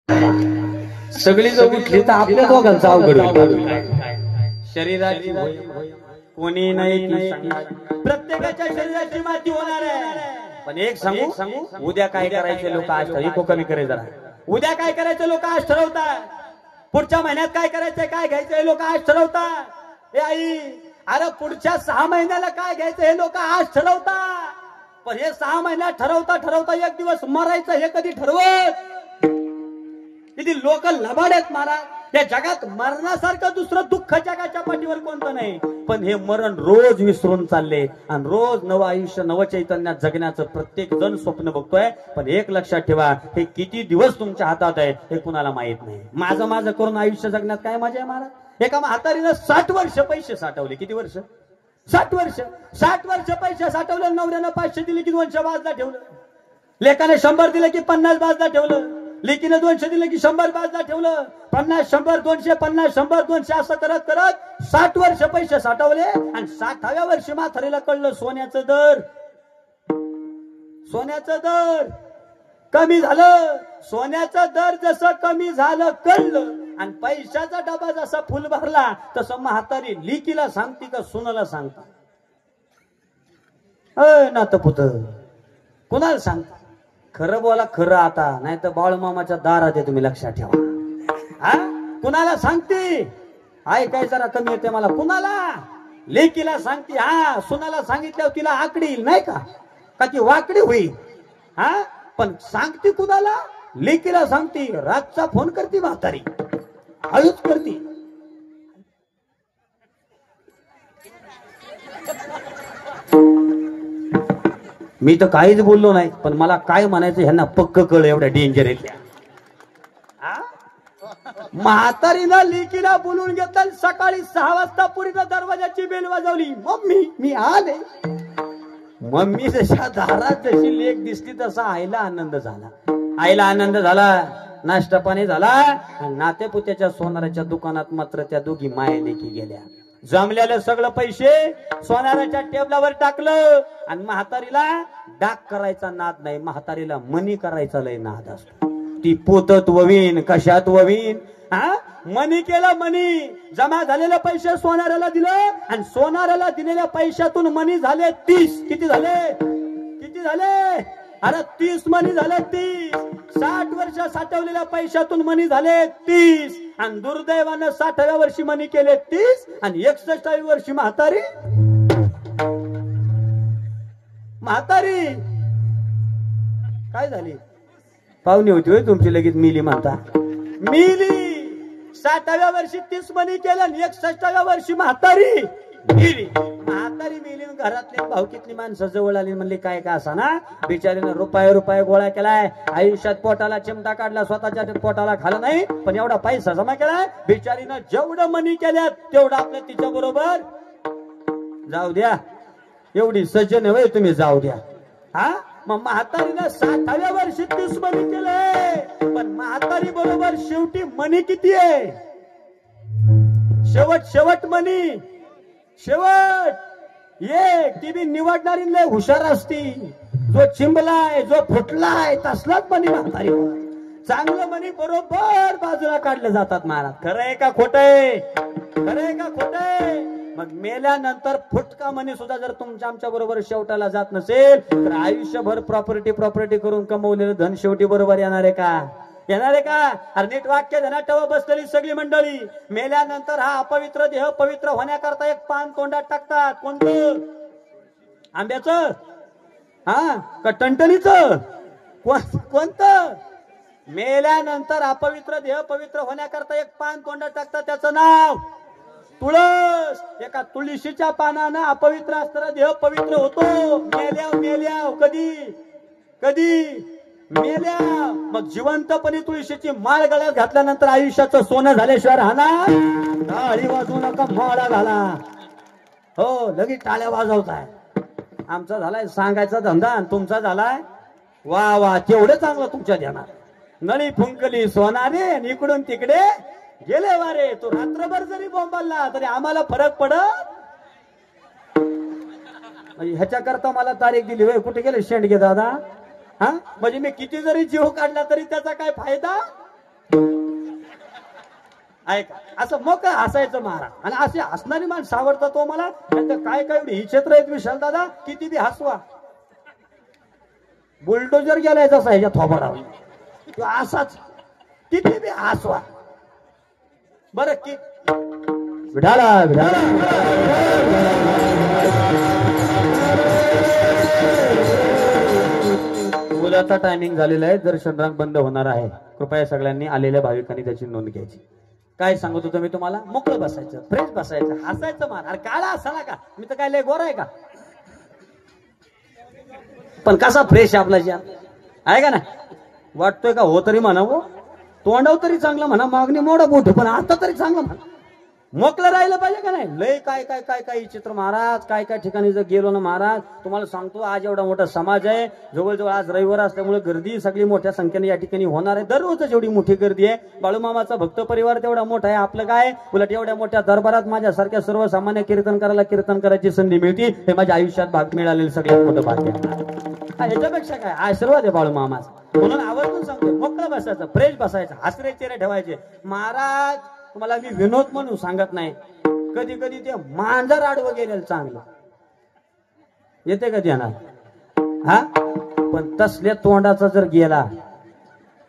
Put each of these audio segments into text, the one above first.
सगळी जर उठली तर आपल्या दोघांचा अवघड होईल. शरीराची कोणी नाही की प्रत्येकाच्या शरीराची माती होणार आहे. पण एक सांगू, उद्या काय करायचे लोक आज इको कमी करे जरा. उद्या काय करायचं लोक आज ठरवतात. पुढच्या महिन्यात काय करायचंय काय घ्यायचंय लोक आज ठरवतात. हे आई, अरे पुढच्या 6 महिन्याला काय घ्यायचं हे लोक आज ठरवतात. पण हे 6 महिन्यात ठरवता एक दिवस मरायचं हे कधी ठरवत. किती लोक लबाडेत महाराज. या जगात मरणासारखं दुसरं दुःख जगाच्या पाठीवर कोणतं नाही. पण हे मरण रोज विसरून चालले आणि रोज नवं आयुष्य नव चैतन्यात जगण्याचं प्रत्येक जण स्वप्न बघतोय. पण एक लक्षात ठेवा, हे किती दिवस तुमच्या हातात आहे हे कुणाला माहित नाही. माझं करून आयुष्य जगण्यात काय मजा आहे महाराज. एका म्हातारीनं 60 वर्ष पैसे साठवले. किती वर्ष? 60 वर्ष. 60 वर्ष पैसे साठवले. नवऱ्यानं 500 दिले की 200 बाजूला ठेवलं. लेकाने 100 दिले की 50 बाजूला ठेवलं. लेकीने 200 दिले की 100 बाजूला ठेवलं. 50 100 200 50 100 200 असं करत करत 60 वर्ष पैसे साठवले. आणि 60व्या वर्षी म्हातारीला कळलं सोन्याचं दर कमी झालं. सोन्याचं दर जसं कमी झालं कळलं आणि पैशाचा डबा जसा फुल भरला तसं म्हातारी लेकीला सांगती का सुनाला सांगता? नातं पुत कुणाला सांगता? खरं बोला खरं आता, नाही तर बाळूमामाच्या दारात आहे. तुम्ही लक्षात ठेवा. हा, कुणाला सांगते? काय जरा कमी येते मला. कुणाला? लेकीला सांगते. हा, सुनाला सांगितल्यावर तिला आकडी येईल नाही का ती वाकडी होईल. हा, पण सांगते कुणाला? लेकीला सांगते. रातचा फोन करते म्हातारी, हळूच करते. मी तर काहीच बोललो नाही, पण मला काय म्हणायचं ह्यांना पक्क कळ. एवढ्या डेंजर आहेत. म्हातारीनं लेकीला बोलून घेतलं. सकाळी 6 वाजता पुरीनं दरवाजाची बेल वाजवली. मम्मी मी आले. मम्मी जशा दारात जशी लेक दिसली तसा आईला आनंद झाला. नाश्ता पाणी झाला. नातेपुत्याच्या सोनाराच्या दुकानात मात्र त्या दोघी माया लेकी गेल्या. जमलेलं सगळं पैसे सोनाराच्या टेबलावर टाकलं. आणि म्हातारीला डाक करायचा नाद नाही, म्हातारीला मनी करायचा लय नाद असतो. ती पोतत ववीन कशात ववीन. मनी केलं. मनी जमा झालेले पैसे सोनाऱ्याला दिलं आणि सोनाऱ्याला दिलेल्या पैशातून मनी झाले 30. किती झाले? अरे 30 मनी झाले. 30 60 वर्ष साठवलेल्या पैशातून मनी झाले 30. आणि दुर्दैवानं 60व्या वर्षी मनी केले 30 आणि 61व्या वर्षी म्हातारी काय झाली? पाहुणी होती होय तुमची, लगेच मिली म्हणता. मिली. 60व्या वर्षी 30 मनी केलं आणि 61व्या वर्षी म्हातारी मिली. घरातले भावकीतली माणसं जवळ आली. म्हणली काय का असा ना, बिचारीनं रुपये गोळा केलाय. आयुष्यात पोटाला चिमटा काढला, स्वतःच्या पोटाला खाला नाही, पण एवढा पैसा जमा केलाय. बिचारीनं जेवढं मनी केल्यात तेवढं आपलं तिच्या बरोबर जाऊ द्या. एवढी सज्जन होय तुम्ही, जाऊ द्या. मग म्हातारीनं 60व्या वर्षी 30 मनी केले. पण म्हातारी बरोबर शेवटी मनी किती आहे? शेवट मनी एक. ती बी निवडणारी लय हुशार असती. जो चिंबलाय जो फुटलाय तसलाच मनी म्हातारी. चांगलं मनी बरोबर बाजूला काढले जातात महाराज. खरंय का खोटंय? मग मेल्यानंतर फुटका मनी सुद्धा जर तुमच्या आमच्या बरोबर शेवटाला जात नसेल तर आयुष्यभर प्रॉपर्टी करून कमवलेलं धन शेवटी बरोबर येणार आहे का? अरे नीट वाक्य ध्यानात ठेवा बसलेली सगळी मंडळी. मेल्यानंतर हा अपवित्र देह पवित्र होण्याकरता एक पान तोंडात टाकतात. कोणतं? आंब्याचं? का टणटणीचं? कोणतं? मेल्यानंतर अपवित्र देह पवित्र होण्याकरता एक पान तोंडात टाकतात. त्याचं नाव तुळस. एका तुळशीच्या पानानं अपवित्र असणारा देह पवित्र होतो. मेल्याव कधी मेल्या. मग जिवंतपणे तुळशीची माळ गळ्यात घातल्यानंतर आयुष्याचं सोनं झाल्याशिवाय राहणार. टाळी वाजवू नका, माळा घाला. हो, लगेच टाळ्या वाजवताय. आमचा झालाय सांगायचा धंदा आणि तुमचा झालाय वा तेवढं चांगलं तुमच्या ध्यानात. नळी फुंकली सोनारे आणि इकडून तिकडे गेले वारे. तो रात्रभर जरी बोंबालला तरी आम्हाला फरक पडत. ह्याच्या करता मला तारीख दिली होय. कुठे गेले शेंडगे दादा? म्हणजे मी किती जरी जीव काढला तरी त्याचा काय फायदा? ऐका असं मोकळं हसायचं महाराज. आणि असे हसणारी माणसं आवडतात तो मला. काय काय एवढी ही क्षेत्र आहेत विशाल दादा, किती बी हसवा. बुलडोजर गेलाय जसा ह्याच्या थोबाडावर तो असाच, किती बी हसवा. बरं की विढाला विढाला मुलाचा टायमिंग झालेला आहे. दर्शन रांग बंद होणार आहे. कृपया सगळ्यांनी आलेल्या भाविकांनी त्याची नोंद घ्यायची. काय सांगत होतो मी तुम्हाला, मोकळं बसायचं, फ्रेश बसायचं, हसायचं मान. अरे काळा असा का, मी तर काय लय गोरा आहे का, पण कसा फ्रेश आपला ज्या आहे का ना. वाटतोय का हो तरी म्हणावं, तोंडाव तरी चांगलं म्हणा, मागणी मोडा मोठ, पण आता तरी चांगलं म्हणा. मोकळं राहिलं पाहिजे का नाही. लय काय काय काय काय चित्र महाराज, काय काय ठिकाणी जर गेलो ना महाराज, तुम्हाला सांगतो आज एवढा मोठा समाज आहे. जवळजवळ आज रविवार असल्यामुळे गर्दी सगळी मोठ्या संख्येने या ठिकाणी होणार आहे. दररोज एवढी मोठी गर्दी आहे. बाळूमामाचा भक्त परिवार तेवढा मोठा आहे. आपलं काय, उलट एवढ्या मोठ्या दरबारात माझ्यासारख्या सर्वसामान्य कीर्तन करायची संधी मिळते. हे माझ्या आयुष्यात भाग मिळालेलं सगळ्यात मोठं भाग्य आहे. ह्याच्यापेक्षा काय आशीर्वाद आहे बाळूमामाचा. म्हणून आवर्जून सांगतो, मोकळं बसायचं, फ्रेश बसायचं, हसरे चेहरे ठेवायचे. महाराज तुम्हाला मी विनोद म्हणून सांगत नाही, कधी कधी ते मांजर आडवं गेलेलं चांगलं येते कधी येणार हा, पण तसल्या तोंडाचा जर गेला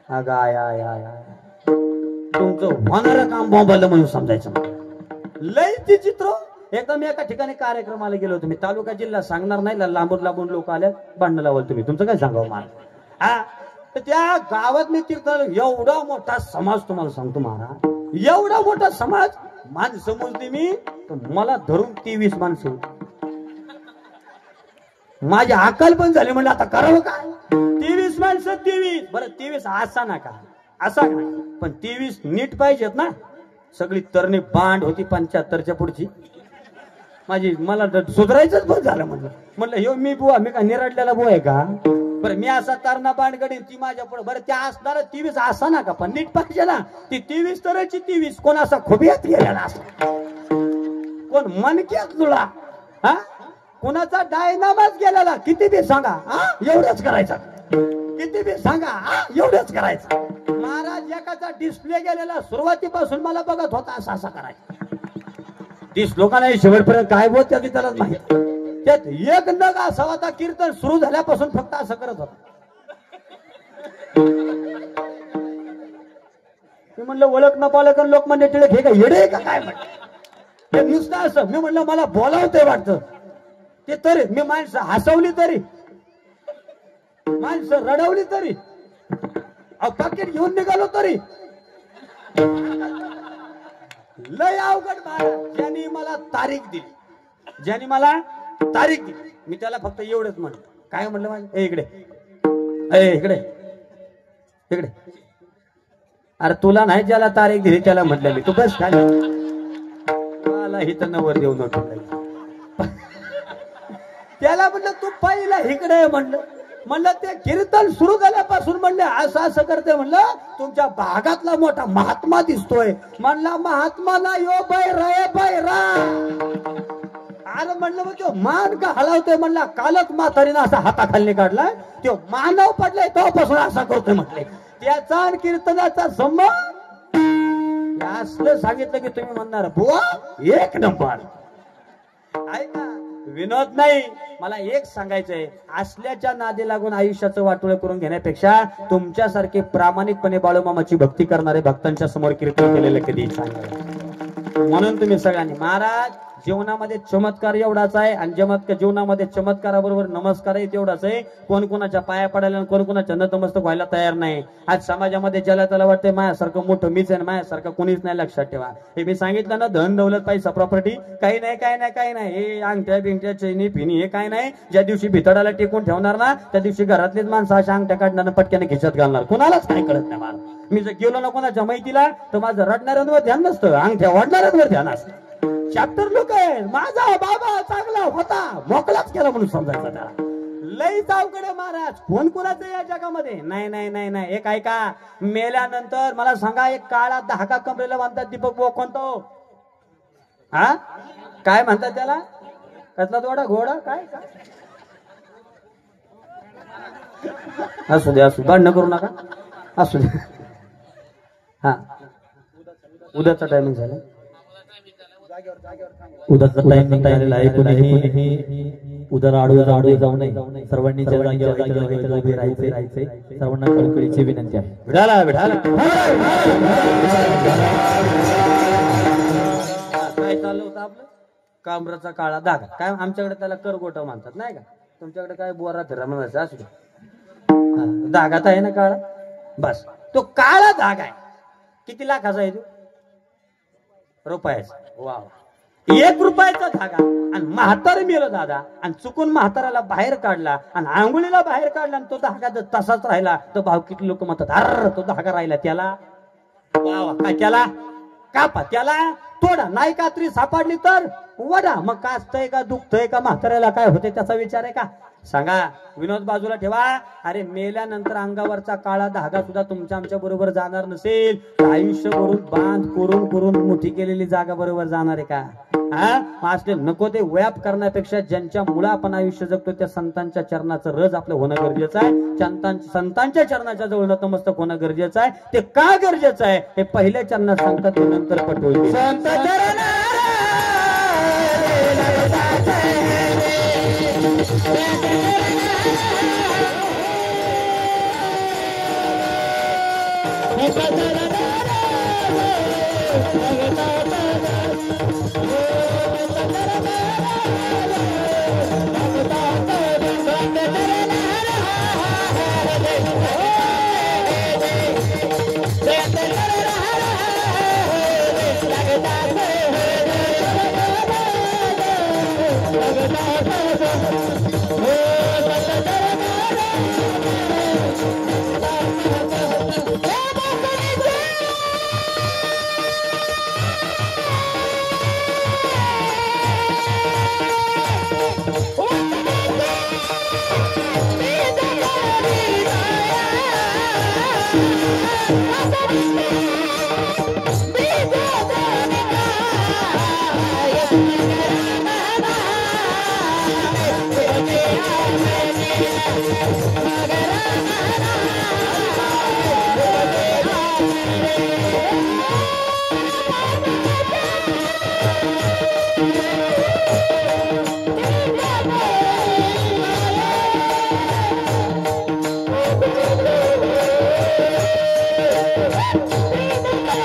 अगं आय आय आय आय, तुमचं होणारं काम बॉम्बाला म्हणून समजायचं. लय ते चित्र. एकदा मी एका ठिकाणी कार्यक्रमाला गेलो होतो. मी तालुका जिल्हा सांगणार नाही, लांबून लांबून लोक आले, भांडण लावलं. तुम्ही तुमचं काय सांगावं मला. हा, तर त्या गावात मी कीर्तन, एवढा मोठा समाज तुम्हाला सांगतो महाराज, एवढा मोठा समाज. माणसं मोजली मी तर मला धरून 23 माणसं होती. माझी अक्कल पण झाली, म्हणलं आता करावं काय. 23 माणसं, 23. बरं 23 असा नका, असा का, पण 23 नीट पाहिजेत ना. सगळी तरणी बांड होती 75च्या पुढची. मला सुधारायचंच बंद झालं. म्हणलं हे मी बुवा, मी का निराडलेला बुवा आहे का. बरं मी असा तारणा बांडगडीन ती माझ्या पुढे. बरं त्या असणार 23 असा ना का, पण नीट पाहिजे ना. ती 23 तरची 23. कोण असा खोबियात गेलेला असा, कोण मनक्यात जुळा, हा, कोणाचा डायनामाच गेलेला. किती बी सांगा हा एवढंच करायचं, किती बी सांगा हा एवढंच करायचं. महाराज एकाचा डिस्प्ले गेलेला, सुरुवातीपासून मला बघत होता असा असा करायचा. 30 लोकांना शेवटपर्यंत काय बोलत त्यालाच माहित. त्यात एक नग असा होता, कीर्तन सुरू झाल्यापासून फक्त असं करत होता. मी म्हणलं ओळख न पालक लोक म्हणजे टिळक हे का येडे का काय म्हणलं. नुसतं असं. मी म्हणलं मला बोलावतंय वाटतं ते तरी. मी माणसं हसवली तरी, माणसं रडवली तरी, पाकिट घेऊन निघालो तरी. लय अवघड महाराज. ज्यांनी मला तारीख दिली, ज्यांनी मला तारीख दिली, मी त्याला फक्त एवढंच म्हणलं. काय म्हणलं माझ्या, इकडे इकडे इकडे. अरे तुला नाही ज्याला तारीख दिली त्याला म्हटलं मी, तू बस काय मला हिथं नवर देऊ नको. त्याला म्हणलं तू पहिला इकडे म्हणलं ते कीर्तन सुरू झाल्यापासून म्हणले असं असं करते. म्हणलं तुमच्या भागातला मोठा महात्मा दिसतोय. म्हणला महात्मा ना यो बैरा. अरे म्हणलं मग तो मान का हलावतोय. म्हणला कालच म्हातारीनं असा हाताखाली काढलाय, तो मानव पडलाय तेव्हापासून असा करतोय म्हटले. त्याचा कीर्तनाचा संबंध असलं सांगितलं की तुम्ही म्हणणार बुवा एक नंबर. ऐका विनोद नाही, मला एक सांगायचंय. असल्याच्या नादी लागून आयुष्याचं वाटोळं करून घेण्यापेक्षा तुमच्यासारखे प्रामाणिकपणे बाळूमामाची भक्ती करणारे भक्तांच्या समोर कीर्तन केलेलं कधी सांगा. म्हणून तुम्ही सगळ्यांनी, महाराज जीवनामध्ये चमत्कार एवढाच आहे, आणि जीवनामध्ये चमत्काराबरोबर नमस्कारही तेवढाच आहे. कोण कोणाच्या पाया पडायला आणि कोण कोणाच्या नतमस्तक व्हायला तयार नाही. आज समाजामध्ये ज्याला त्याला वाटतंय माझ्यासारखं मोठं मीच आहे, माझ्यासारखं कोणीच नाही. लक्षात ठेवा, हे मी सांगितलं ना, धन दौलत पैसा प्रॉपर्टी काही नाही, काय नाही, काही नाही. हे अंगठ्या बिंगठ्या चैनी फिनी हे काय नाही. ज्या दिवशी भितडाला टेकून ठेवणार ना, त्या दिवशी घरातलीच माणसं अशा अंगठ्या काढणार, पटक्याने खिशात घालणार. कोणालाच काय कळत नाही. मला मी जर गेलो ना कोणाच्या माहितीला, तर माझं रडणाऱ्यांवर ध्यान नसतं, अंगठ्या वाढणाऱ्यांवर ध्यान असतं. चॅप्टर लोक आहे. माझा बाबा चांगला होता, मोकळाच केला म्हणून समजायचा त्याला. लई अवघड महाराज. कोण कोणाचं या जगामध्ये नाही नाही नाही नाही. एक ऐका, मेल्यानंतर मला सांगा, एक काळा धागा कमरेला बांधतात. दीपक बुवा कोणतो, हा काय म्हणतात त्याला, कसला थोडा घोडा काय काय. असू दे, असू भांडण करू नका, असू दे. हा उद्याचा टायमिंग झाला. उद्याचा टाइम झालेला आहे. कुणीही उद्या आडवे जाऊ नये. सर्वांनी ज्या जागेवर उभे राहायचे. सर्वांना कळकळीची विनंती आहे. विढाला विढाला काय चाललं होतं आपलं कांबराचा काळा धागा. काय आमच्याकडे त्याला करगोटा म्हणतात नाही का. तुमच्याकडे काय बोरा फिरा म्हणायचं असू दे. धागात आहे ना काळा. बस तो काळा धागा आहे. किती लाखाचा आहे तो रुपयाचा. वा 1 रुपयाचा धागा आणि म्हातार मेलं दादा आणि चुकून म्हाताराला बाहेर काढला आणि आंघोळीला बाहेर काढला आणि तो धागा जर तसाच राहिला तर भाव किती लोक म्हणतात अरे तो धागा राहिला त्याला वा काय त्याला कापा त्याला थोडा नाही कात्री सापडली तर वडा. मग काचतय का दुखतय का म्हाताऱ्याला काय होते त्याचा विचार आहे का सांगा. विनोद बाजूला ठेवा. अरे मेल्यानंतर अंगावरचा काळा धागा सुद्धा तुमच्या आमच्या बरोबर जाणार नसेल तर आयुष्य भरून बांध करून करून मोठी केलेली जागा बरोबर जाणार आहे का. हा असले नको ते व्याप करण्यापेक्षा ज्यांच्या मुळे आपण आयुष्य जगतो त्या संतांच्या चरणाचं रज आपलं होणं गरजेचं आहे. संतांच्या चरणाच्या जवळ नतमस्तक होणं गरजेचं आहे. ते का गरजेचं आहे हे पहिल्या चरणात सांगतात ते नंतर पटवून संत चरण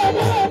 Hey!